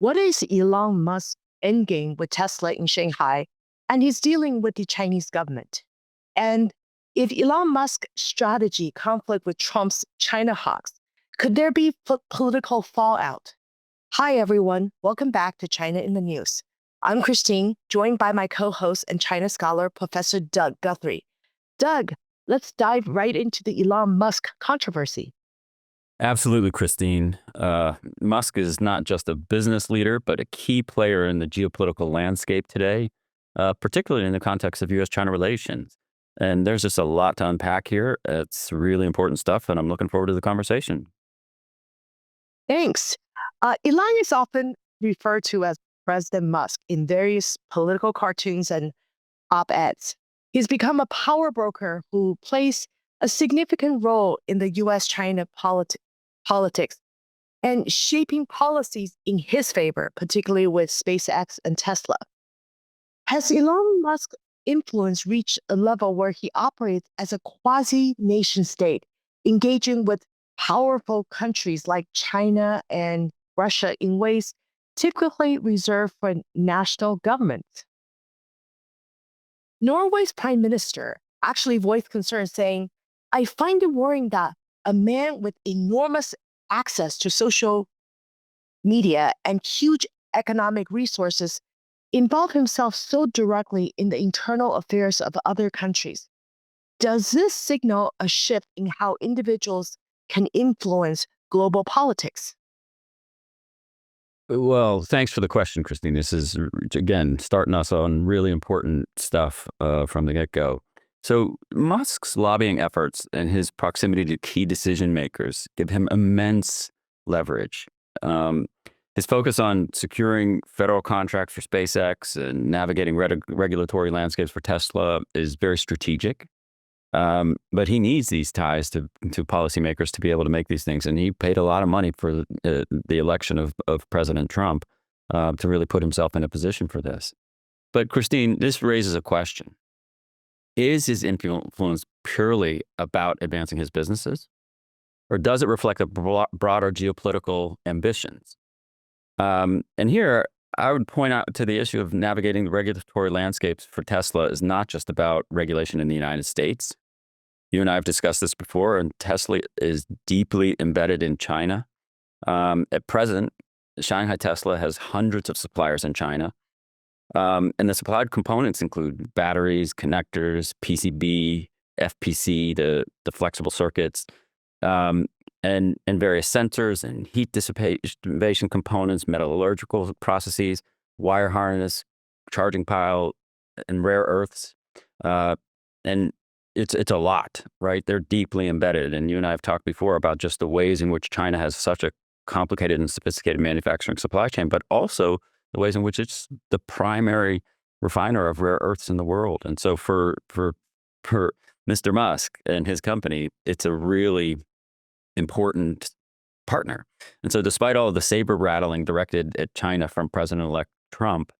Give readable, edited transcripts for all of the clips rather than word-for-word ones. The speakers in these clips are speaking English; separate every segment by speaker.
Speaker 1: What is Elon Musk's endgame with Tesla in Shanghai? And he's dealing with the Chinese government. And if Elon Musk's strategy conflict with Trump's China hawks, could there be political fallout? Hi, everyone. Welcome back to China in the News. I'm Christine, joined by my co-host and China scholar, Professor Doug Guthrie. Doug, let's dive right into the Elon Musk controversy.
Speaker 2: Absolutely, Christine. Musk is not just a business leader, but a key player in the geopolitical landscape today, particularly in the context of U.S. China relations. And there's just a lot to unpack here. It's really important stuff, and I'm looking forward to the conversation.
Speaker 1: Thanks. Elon is often referred to as President Musk in various political cartoons and op-eds. He's become a power broker who plays a significant role in the U.S. China politics and shaping policies in his favor, particularly with SpaceX and Tesla. Has Elon Musk's influence reached a level where he operates as a quasi nation state, engaging with powerful countries like China and Russia in ways typically reserved for national governments? Norway's prime minister actually voiced concern, saying, I find it worrying that a man with enormous access to social media and huge economic resources involve himself so directly in the internal affairs of other countries. Does this signal a shift in how individuals can influence global politics?
Speaker 2: Well, thanks for the question, Christine. This is, again, starting us on really important stuff from the get-go. So Musk's lobbying efforts and his proximity to key decision makers give him immense leverage. His focus on securing federal contracts for SpaceX and navigating regulatory landscapes for Tesla is very strategic. But he needs these ties to policymakers to be able to make these things. And he paid a lot of money for the election of President Trump to really put himself in a position for this. But Christine, this raises a question. Is his influence purely about advancing his businesses? Or does it reflect a broader geopolitical ambitions? And here, I would point out to the issue of navigating the regulatory landscapes for Tesla is not just about regulation in the United States. You and I have discussed this before, and Tesla is deeply embedded in China. At present, Shanghai Tesla has hundreds of suppliers in China. And the supplied components include batteries, connectors, PCB, FPC, the flexible circuits, and various sensors and heat dissipation components, metallurgical processes, wire harness, charging pile, and rare earths. And it's a lot, right? They're deeply embedded. And you and I have talked before about just the ways in which China has such a complicated and sophisticated manufacturing supply chain, but also the ways in which it's the primary refiner of rare earths in the world. And so for Mr. Musk and his company, it's a really important partner. And so despite all of the saber rattling directed at China from President-elect Trump,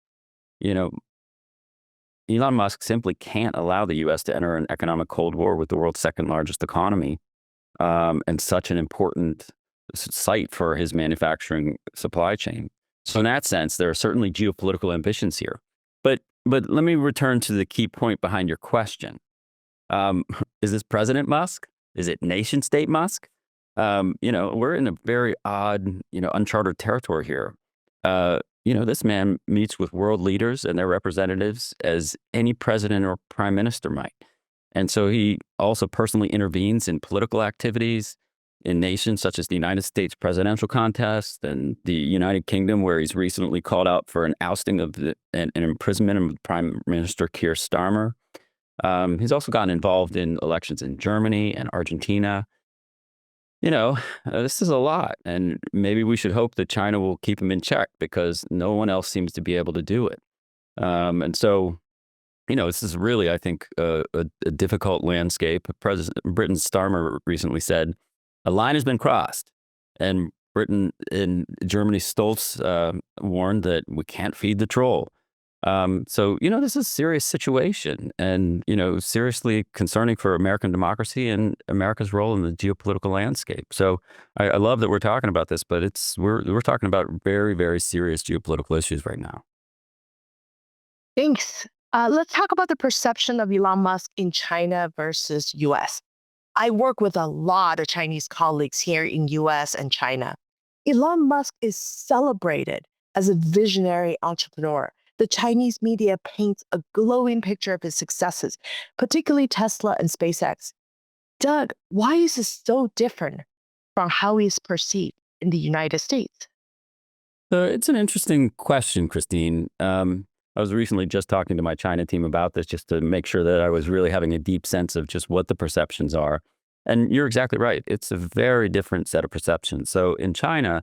Speaker 2: Elon Musk simply can't allow the U.S. to enter an economic Cold War with the world's second largest economy and such an important site for his manufacturing supply chain. So in that sense, there are certainly geopolitical ambitions here. But let me return to the key point behind your question. Is this President Musk? Is it nation state Musk? We're in a very odd, uncharted territory here. This man meets with world leaders and their representatives as any president or prime minister might. And so he also personally intervenes in political activities in nations such as the United States presidential contest and the United Kingdom, where he's recently called out for an ousting of an imprisonment of Prime Minister Keir Starmer. He's also gotten involved in elections in Germany and Argentina. This is a lot, and maybe we should hope that China will keep him in check because no one else seems to be able to do it. And so, this is really, I think, a difficult landscape. President Britain's Starmer recently said, a line has been crossed, and Britain and Germany's Stolz warned that we can't feed the troll. So, this is a serious situation and, seriously concerning for American democracy and America's role in the geopolitical landscape. So I love that we're talking about this, but we're talking about very, very serious geopolitical issues right now.
Speaker 1: Thanks. Let's talk about the perception of Elon Musk in China versus US. I work with a lot of Chinese colleagues here in US and China. Elon Musk is celebrated as a visionary entrepreneur. The Chinese media paints a glowing picture of his successes, particularly Tesla and SpaceX. Doug, why is this so different from how he's perceived in the United States?
Speaker 2: So it's an interesting question, Christine. I was recently just talking to my China team about this just to make sure that I was really having a deep sense of just what the perceptions are. And you're exactly right. It's a very different set of perceptions. So in China,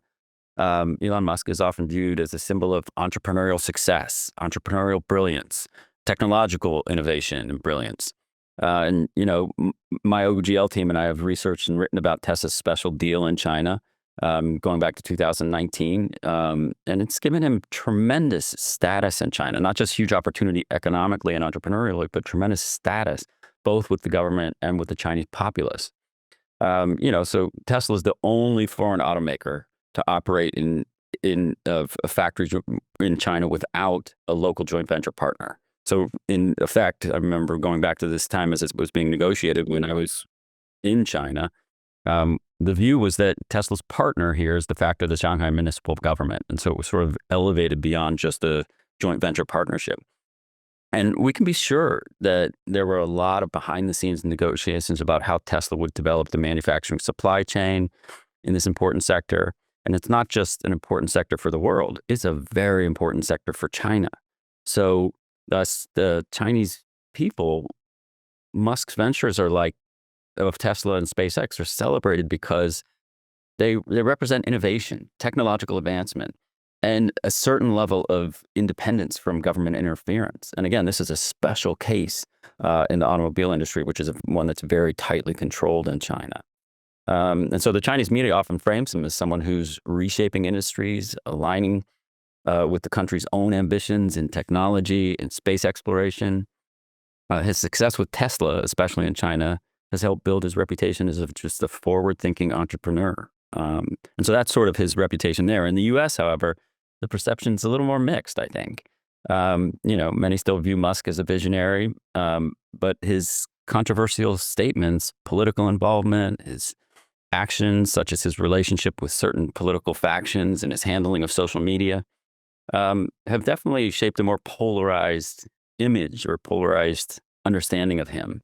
Speaker 2: Elon Musk is often viewed as a symbol of entrepreneurial success, entrepreneurial brilliance, technological innovation and brilliance. My OGL team and I have researched and written about Tesla's special deal in China, going back to 2019. And it's given him tremendous status in China, not just huge opportunity economically and entrepreneurially, but tremendous status, both with the government and with the Chinese populace. So Tesla is the only foreign automaker to operate in factories in China without a local joint venture partner. So in effect, I remember going back to this time as it was being negotiated when I was in China. The view was that Tesla's partner here is the fact of the Shanghai municipal government, and so it was sort of elevated beyond just a joint venture partnership. And we can be sure that there were a lot of behind the scenes negotiations about how Tesla would develop the manufacturing supply chain in this important sector. And it's not just an important sector for the world, it's a very important sector for China. So, thus, the Chinese people, Musk's ventures are like of Tesla and SpaceX are celebrated because they represent innovation, technological advancement, and a certain level of independence from government interference. And again, this is a special case in the automobile industry, which is one that's very tightly controlled in China. And so the Chinese media often frames him as someone who's reshaping industries, aligning with the country's own ambitions in technology and space exploration. His success with Tesla, especially in China, has helped build his reputation as just a forward-thinking entrepreneur. And so that's sort of his reputation there. In the U.S., however, the perception's a little more mixed, I think. Many still view Musk as a visionary, but his controversial statements, political involvement, his actions, such as his relationship with certain political factions and his handling of social media, have definitely shaped a more polarized image or polarized understanding of him.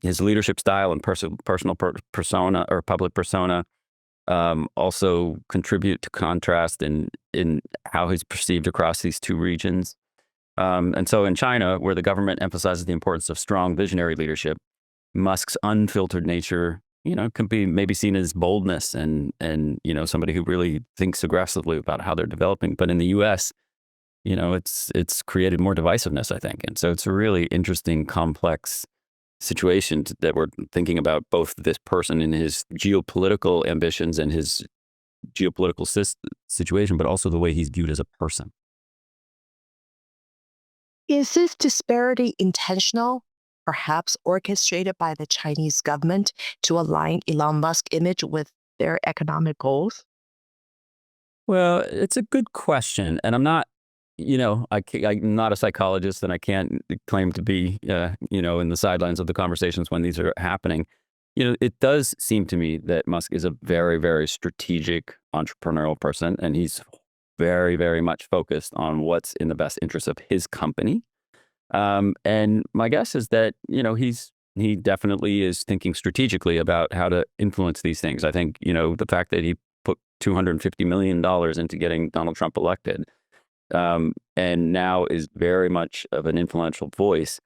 Speaker 2: His leadership style and personal persona or public persona also contribute to contrast in how he's perceived across these two regions. And so in China, where the government emphasizes the importance of strong visionary leadership, Musk's unfiltered nature, can be maybe seen as boldness and somebody who really thinks aggressively about how they're developing. But in the U.S., it's created more divisiveness, I think. And so it's a really interesting, complex situation that we're thinking about both this person and his geopolitical ambitions and his geopolitical situation, but also the way he's viewed as a person.
Speaker 1: Is this disparity intentional, perhaps orchestrated by the Chinese government to align Elon Musk image with their economic goals?
Speaker 2: Well, it's a good question, and I'm not, I'm not a psychologist, and I can't claim to be, in the sidelines of the conversations when these are happening. It does seem to me that Musk is a very, very strategic entrepreneurial person, and he's very, very much focused on what's in the best interest of his company. And my guess is that, he definitely is thinking strategically about how to influence these things. I think, the fact that he put $250 million into getting Donald Trump elected, and now is very much of an influential voice,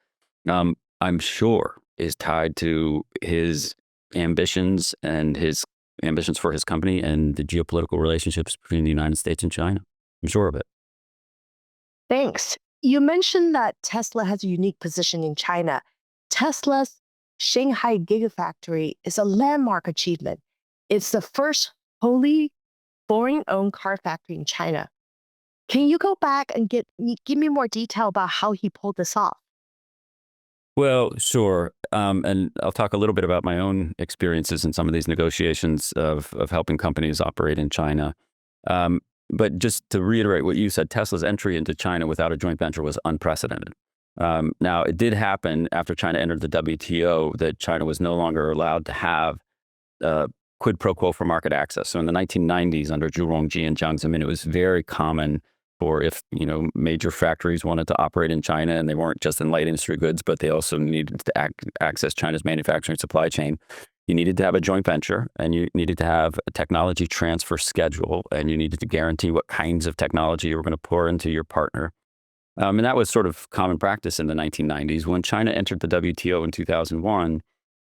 Speaker 2: I'm sure is tied to his ambitions and his ambitions for his company and the geopolitical relationships between the United States and China. I'm sure of it.
Speaker 1: Thanks. You mentioned that Tesla has a unique position in China. Tesla's Shanghai Gigafactory is a landmark achievement. It's the first wholly foreign owned car factory in China. Can you go back and give me more detail about how he pulled this off?
Speaker 2: Well, sure. And I'll talk a little bit about my own experiences in some of these negotiations of helping companies operate in China. Um, but just to reiterate what you said, Tesla's entry into China without a joint venture was unprecedented. Now, it did happen after China entered the WTO that China was no longer allowed to have quid pro quo for market access. So in the 1990s, under Zhu Rongji and Jiang Zemin, it was very common for if major factories wanted to operate in China, and they weren't just in light industry goods, but they also needed to access China's manufacturing supply chain. You needed to have a joint venture, and you needed to have a technology transfer schedule, and you needed to guarantee what kinds of technology you were going to pour into your partner. And that was sort of common practice in the 1990s. When China entered the WTO in 2001,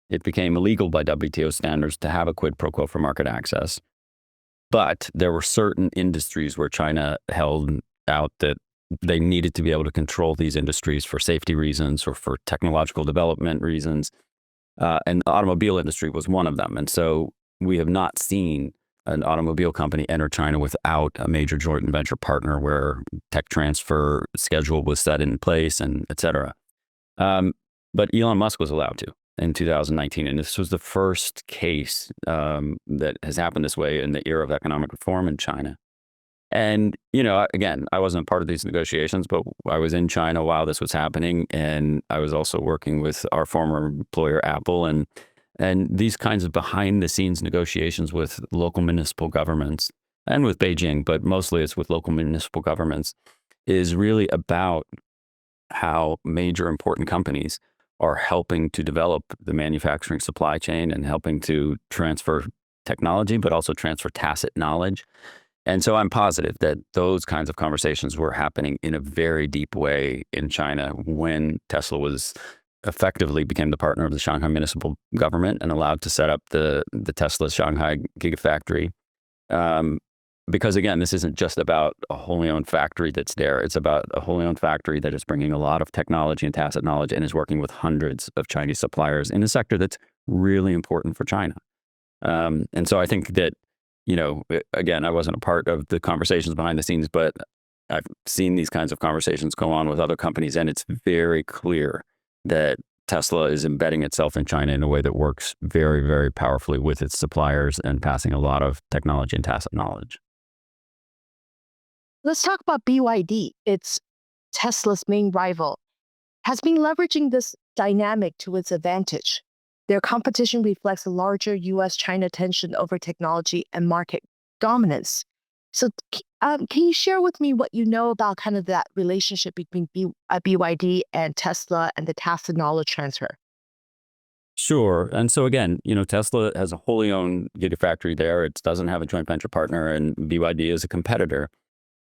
Speaker 2: it became illegal by WTO standards to have a quid pro quo for market access. But there were certain industries where China held out that they needed to be able to control these industries for safety reasons or for technological development reasons. And the automobile industry was one of them. And so we have not seen an automobile company enter China without a major joint venture partner where tech transfer schedule was set in place and et cetera. But Elon Musk was allowed to in 2019. And this was the first case that has happened this way in the era of economic reform in China. And, again, I wasn't a part of these negotiations, but I was in China while this was happening. And I was also working with our former employer, Apple. And these kinds of behind the scenes negotiations with local municipal governments and with Beijing, but mostly it's with local municipal governments, is really about how major important companies are helping to develop the manufacturing supply chain and helping to transfer technology, but also transfer tacit knowledge. And so I'm positive that those kinds of conversations were happening in a very deep way in China when Tesla was effectively became the partner of the Shanghai municipal government and allowed to set up the Tesla Shanghai Gigafactory. Because again, this isn't just about a wholly owned factory that's there. It's about a wholly owned factory that is bringing a lot of technology and tacit knowledge and is working with hundreds of Chinese suppliers in a sector that's really important for China. And so I think that, again, I wasn't a part of the conversations behind the scenes, but I've seen these kinds of conversations go on with other companies, and it's very clear that Tesla is embedding itself in China in a way that works very, very powerfully with its suppliers and passing a lot of technology and tacit knowledge.
Speaker 1: Let's talk about BYD. It's Tesla's main rival, has been leveraging this dynamic to its advantage. Their competition reflects a larger U.S. China tension over technology and market dominance. So, can you share with me what you know about kind of that relationship between BYD and Tesla and the tacit knowledge transfer?
Speaker 2: Sure. And so again, Tesla has a wholly owned gigafactory there. It doesn't have a joint venture partner, and BYD is a competitor.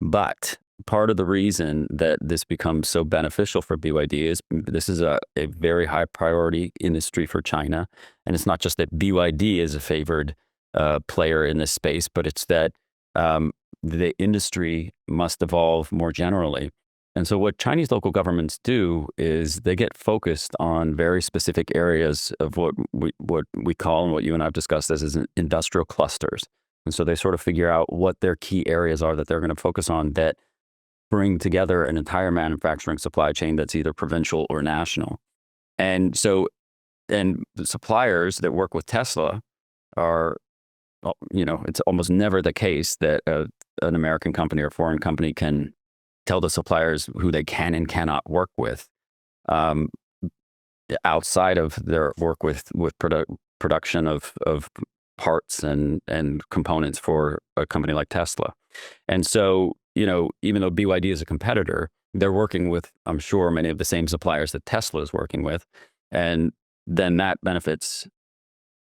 Speaker 2: But part of the reason that this becomes so beneficial for BYD is this is a very high priority industry for China. And it's not just that BYD is a favored player in this space, but it's that the industry must evolve more generally. And so what Chinese local governments do is they get focused on very specific areas of what we call, and what you and I've discussed as industrial clusters. And so they sort of figure out what their key areas are that they're going to focus on that bring together an entire manufacturing supply chain that's either provincial or national. And so, and the suppliers that work with Tesla are, it's almost never the case that an American company or foreign company can tell the suppliers who they can and cannot work with um, outside of their work with production of parts and components for a company like Tesla. And so, even though BYD is a competitor, they're working with, I'm sure, many of the same suppliers that Tesla is working with. And then that benefits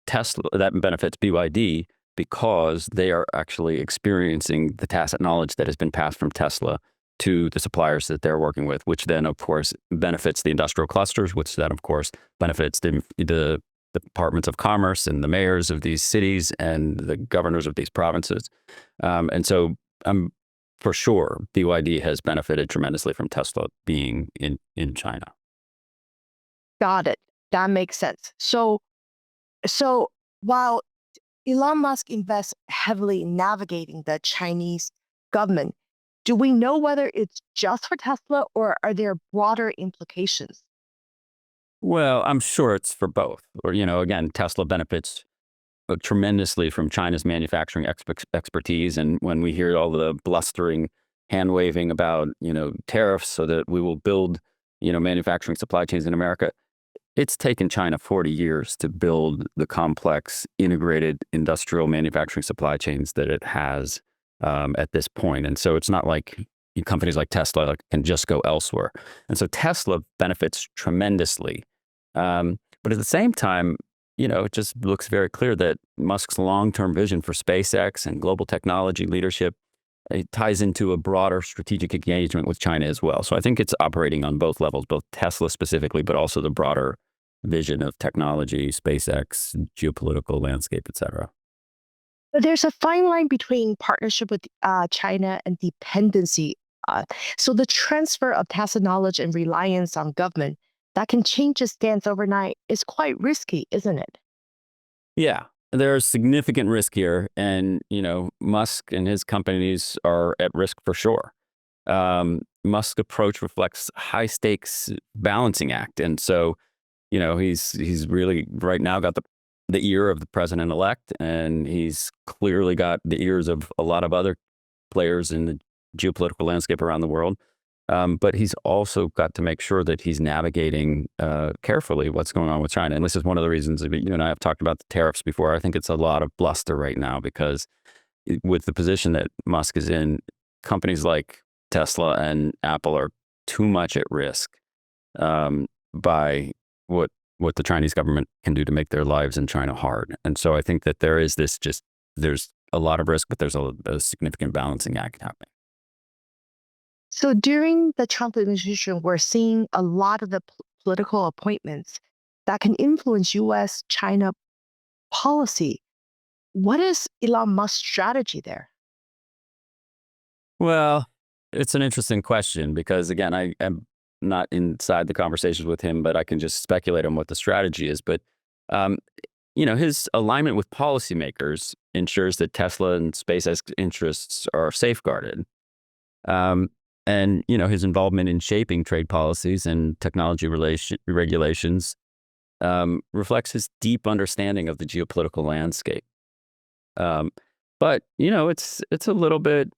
Speaker 2: BYD because they are actually experiencing the tacit knowledge that has been passed from Tesla to the suppliers that they're working with, which then, of course, benefits the industrial clusters, which then, of course, benefits the departments of commerce and the mayors of these cities and the governors of these provinces. And so for sure, BYD has benefited tremendously from Tesla being in China.
Speaker 1: Got it. That makes sense. So while Elon Musk invests heavily in navigating the Chinese government, Do we know whether it's just for Tesla or are there broader implications?
Speaker 2: Well, I'm sure it's for both. Or, again, Tesla benefits tremendously from China's manufacturing expertise. And when we hear all the blustering hand waving about, tariffs so that we will build, manufacturing supply chains in America, it's taken China 40 years to build the complex integrated industrial manufacturing supply chains that it has at this point. And so it's not like companies like Tesla can just go elsewhere. And so Tesla benefits tremendously. But at the same time, it just looks very clear that Musk's long-term vision for SpaceX and global technology leadership, it ties into a broader strategic engagement with China as well. So I think it's operating on both levels, both Tesla specifically, but also the broader vision of technology, SpaceX, geopolitical landscape, et cetera.
Speaker 1: But there's a fine line between partnership with China and dependency. So the transfer of tacit knowledge and reliance on government that can change its stance overnight is quite risky, isn't it?
Speaker 2: Yeah, there's significant risk here. And, Musk and his companies are at risk for sure. Musk's approach reflects high stakes balancing act. And so, he's really right now got the ear of the president elect, and he's clearly got the ears of a lot of other players in the geopolitical landscape around the world. But he's also got to make sure that he's navigating carefully what's going on with China. And this is one of the reasons that you and I have talked about the tariffs before. I think it's a lot of bluster right now because with the position that Musk is in, companies like Tesla and Apple are too much at risk by what the Chinese government can do to make their lives in China hard. And so I think that there's a lot of risk, but there's a significant balancing act happening.
Speaker 1: So during the Trump administration, we're seeing a lot of the political appointments that can influence US China policy. What is Elon Musk's strategy there?
Speaker 2: Well, it's an interesting question because, again, I am not inside the conversations with him, but I can just speculate on what the strategy is. But, um, his alignment with policymakers ensures that Tesla and SpaceX interests are safeguarded. Um, and, his involvement in shaping trade policies and technology regulations reflects his deep understanding of the geopolitical landscape. Um, but, it's a little bit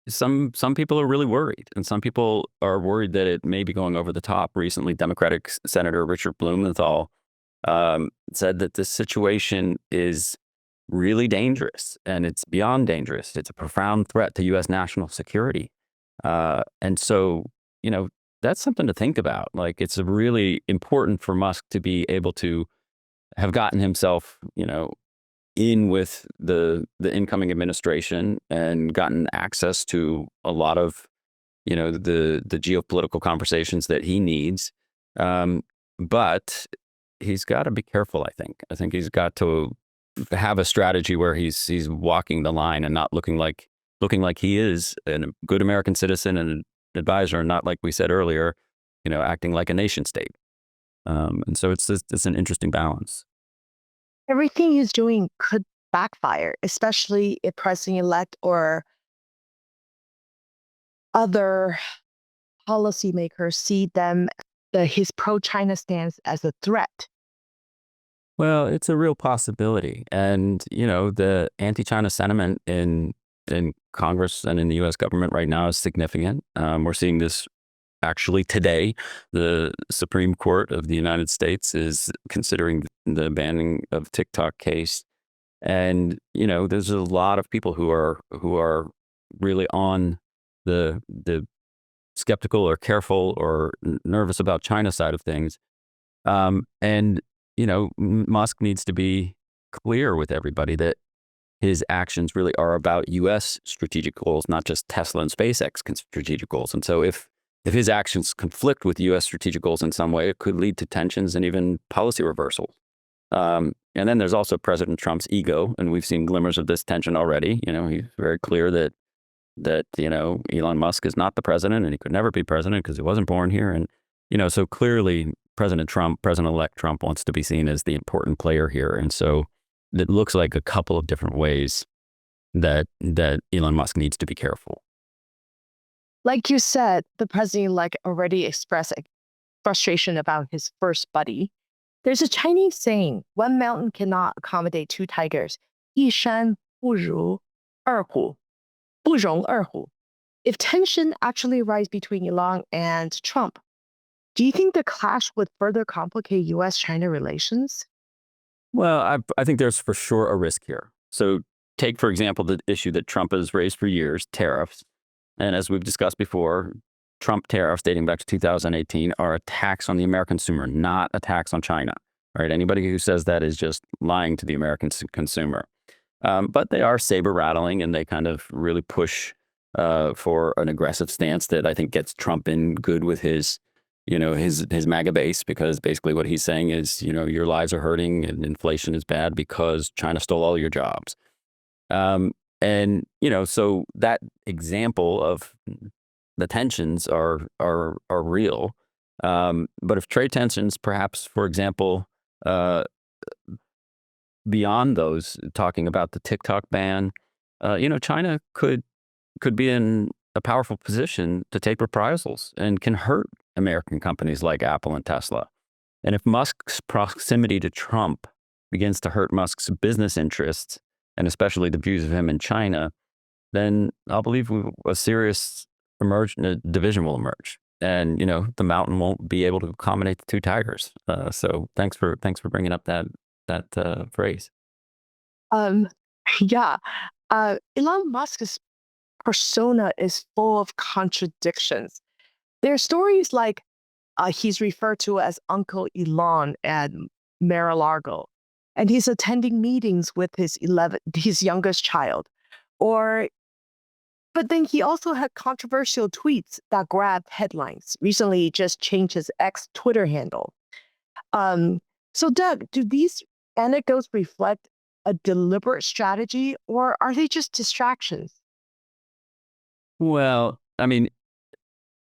Speaker 2: some people are really worried, and some people are worried that it may be going over the top. Recently, Democratic Senator Richard Blumenthal said that this situation is really dangerous, and it's beyond dangerous. It's a profound threat to U.S. national security. And so, that's something to think about. Like, it's really important for Musk to be able to have gotten himself, in with the incoming administration and gotten access to a lot of the geopolitical conversations that he needs. But he's got to be careful. I think he's got to have a strategy where he's walking the line and not looking like he is a good American citizen and an advisor, and not, like we said earlier, acting like a nation state. And so it's an interesting balance.
Speaker 1: Everything he's doing could backfire, especially if president-elect or other policymakers see his pro-China stance as a threat.
Speaker 2: Well, it's a real possibility. And, the anti-China sentiment in Congress and in the U.S. government right now is significant. We're seeing this actually today. The Supreme Court of the United States is considering the banning of TikTok case. And, there's a lot of people who are really on the skeptical or careful or nervous about China side of things. And, Musk needs to be clear with everybody that his actions really are about U.S. strategic goals, not just Tesla and SpaceX strategic goals. And so if his actions conflict with U.S. strategic goals in some way, it could lead to tensions and even policy reversals. And then there's also President Trump's ego, and we've seen glimmers of this tension already. He's very clear that Elon Musk is not the president, and he could never be president because he wasn't born here. And so clearly President-elect Trump wants to be seen as the important player here. And so it looks like a couple of different ways that Elon Musk needs to be careful.
Speaker 1: Like you said, the president-elect already expressed frustration about his first buddy. There's a Chinese saying, one mountain cannot accommodate two tigers. 一山不容二虎,不容二虎. If tension actually rise between Elon and Trump, do you think the clash would further complicate U.S. China relations?
Speaker 2: Well, I think there's for sure a risk here. So take, for example, the issue that Trump has raised for years, tariffs. And as we've discussed before, Trump tariffs dating back to 2018 are a tax on the American consumer, not a tax on China. All right. Anybody who says that is just lying to the American consumer. But they are saber rattling, and they kind of really push for an aggressive stance that I think gets Trump in good with his, his MAGA base, because basically what he's saying is, your lives are hurting and inflation is bad because China stole all your jobs. And so that example of the tensions are real. But if trade tensions, perhaps, for example, beyond those, talking about the TikTok ban, China could be in a powerful position to take reprisals and can hurt American companies like Apple and Tesla. And if Musk's proximity to Trump begins to hurt Musk's business interests, and especially the views of him in China, then I'll believe a serious division will emerge. And, the mountain won't be able to accommodate the two tigers. So thanks for bringing up that phrase.
Speaker 1: Um, yeah. Elon Musk's persona is full of contradictions. There are stories like he's referred to as Uncle Elon at Mar-a-Lago, and he's attending meetings with his youngest child. Or, but then he also had controversial tweets that grabbed headlines. Recently, he just changed his ex Twitter handle. So, Doug, do these anecdotes reflect a deliberate strategy, or are they just distractions?
Speaker 2: Well, I mean,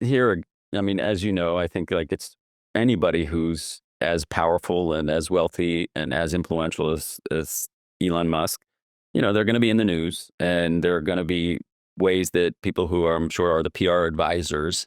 Speaker 2: as you know, I think like it's anybody who's as powerful and as wealthy and as influential as Elon Musk, they're going to be in the news, and there are going to be ways that people who I'm sure are the PR advisors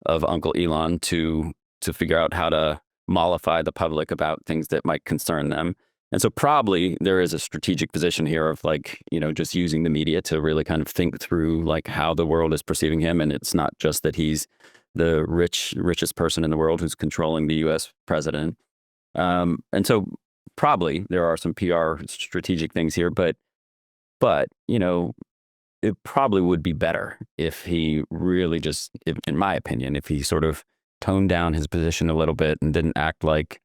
Speaker 2: of Uncle Elon to figure out how to mollify the public about things that might concern them. And so probably there is a strategic position here of like, just using the media to really kind of think through like how the world is perceiving him. And it's not just that he's the richest person in the world who's controlling the U.S. president. And so probably there are some PR strategic things here, but it probably would be better if he really just, in my opinion, if he sort of toned down his position a little bit and didn't act like,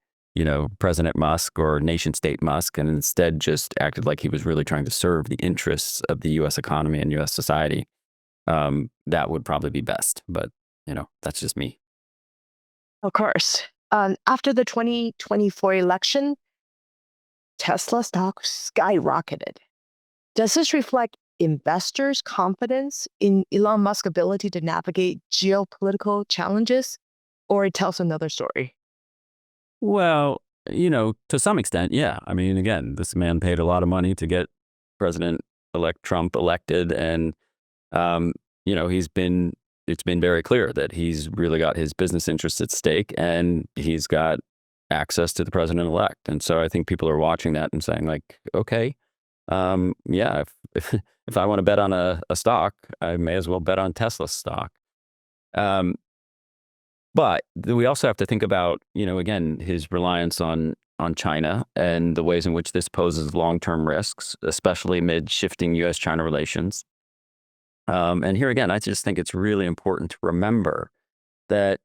Speaker 2: President Musk or nation state Musk, and instead just acted like he was really trying to serve the interests of the U.S. economy and U.S. society. That would probably be best. But, that's just me.
Speaker 1: Of course. After the 2024 election, Tesla stock skyrocketed. Does this reflect investors' confidence in Elon Musk's ability to navigate geopolitical challenges, or it tells another story?
Speaker 2: Well, to some extent, yeah. I mean, again, this man paid a lot of money to get President-elect Trump elected, and it's been very clear that he's really got his business interests at stake, and he's got access to the president-elect. And so I think people are watching that and saying, like, okay, yeah, if I want to bet on a stock, I may as well bet on Tesla stock. But we also have to think about, again, his reliance on China and the ways in which this poses long-term risks, especially amid shifting U.S. China relations. And here again, I just think it's really important to remember that,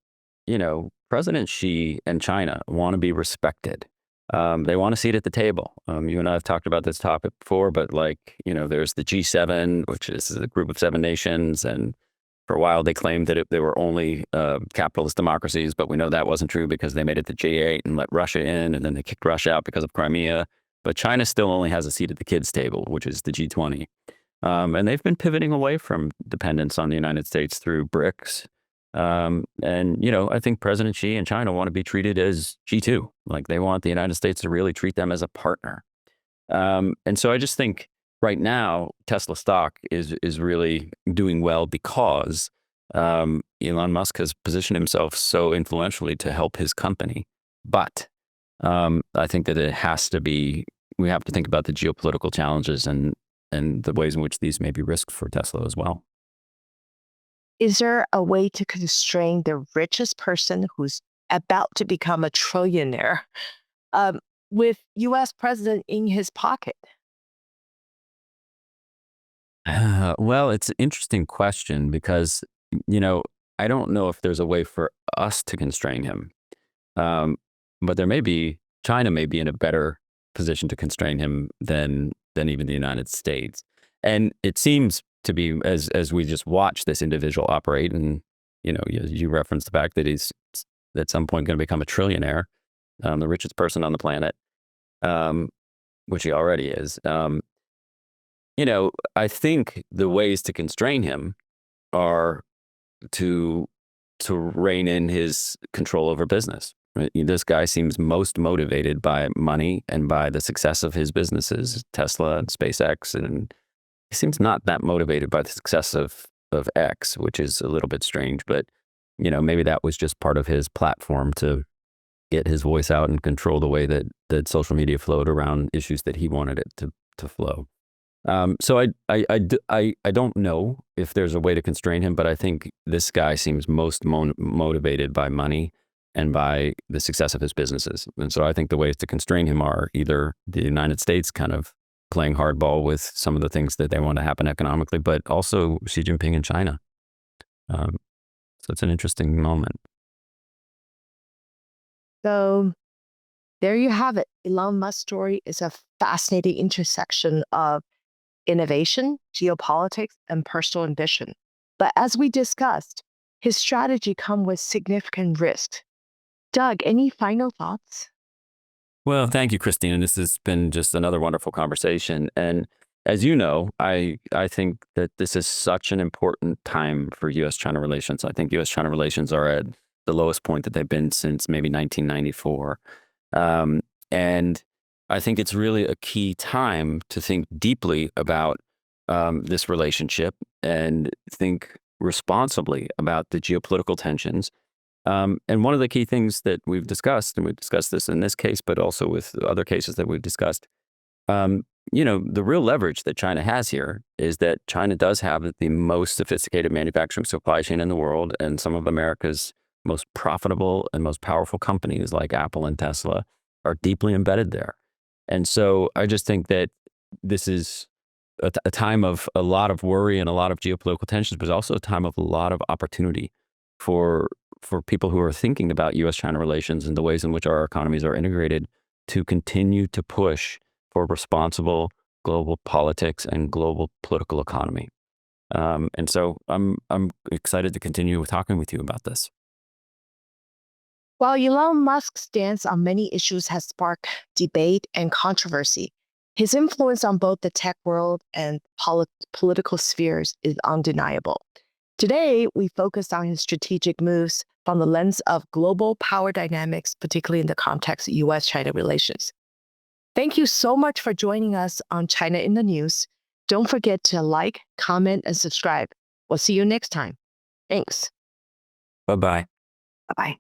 Speaker 2: President Xi and China want to be respected. They want a seat at the table. You and I have talked about this topic before, but there's the G7, which is a group of 7 nations, and for a while, they claimed that they were only capitalist democracies, but we know that wasn't true because they made it to G8 and let Russia in, and then they kicked Russia out because of Crimea. But China still only has a seat at the kids' table, which is the G20. And they've been pivoting away from dependence on the United States through BRICS. I think President Xi and China want to be treated as G2. Like they want the United States to really treat them as a partner. And so I just think right now, Tesla stock is really doing well because Elon Musk has positioned himself so influentially to help his company. But I think that we have to think about the geopolitical challenges and the ways in which these may be risks for Tesla as well.
Speaker 1: Is there a way to constrain the richest person who's about to become a trillionaire um, with U.S. president in his pocket?
Speaker 2: Well, it's an interesting question because, you know, I don't know if there's a way for us to constrain him. Um, but China may be in a better position to constrain him than even the United States. And it seems to be as we just watch this individual operate, and you referenced the fact that he's at some point going to become a trillionaire, the richest person on the planet, um, which he already is. I think the ways to constrain him are to rein in his control over business. Right? This guy seems most motivated by money and by the success of his businesses, Tesla and SpaceX, and he seems not that motivated by the success of X, which is a little bit strange. But maybe that was just part of his platform to get his voice out and control the way that social media flowed around issues that he wanted it to flow. So I don't know if there's a way to constrain him, but I think this guy seems most motivated by money and by the success of his businesses. And so I think the ways to constrain him are either the United States kind of playing hardball with some of the things that they want to happen economically, but also Xi Jinping in China. Um, so it's an interesting moment.
Speaker 1: So there you have it. Elon Musk's story is a fascinating intersection of innovation, geopolitics, and personal ambition. But as we discussed, his strategy comes with significant risk. Doug, any final thoughts?
Speaker 2: Well, thank you, Christina. This has been just another wonderful conversation. And as you know, I think that this is such an important time for U.S. China relations. I think U.S. China relations are at the lowest point that they've been since maybe 1994. And I think it's really a key time to think deeply about this relationship and think responsibly about the geopolitical tensions. And one of the key things that we've discussed, and we've discussed this in this case, but also with other cases that we've discussed, the real leverage that China has here is that China does have the most sophisticated manufacturing supply chain in the world, and some of America's most profitable and most powerful companies like Apple and Tesla are deeply embedded there. And so I just think that this is a time of a lot of worry and a lot of geopolitical tensions, but also a time of a lot of opportunity for people who are thinking about U.S.-China relations and the ways in which our economies are integrated to continue to push for responsible global politics and global political economy. And so I'm excited to continue talking with you about this.
Speaker 1: While Elon Musk's stance on many issues has sparked debate and controversy, his influence on both the tech world and political spheres is undeniable. Today, we focused on his strategic moves from the lens of global power dynamics, particularly in the context of U.S. China relations. Thank you so much for joining us on China in the News. Don't forget to like, comment, and subscribe. We'll see you next time. Thanks.
Speaker 2: Bye-bye.
Speaker 1: Bye bye.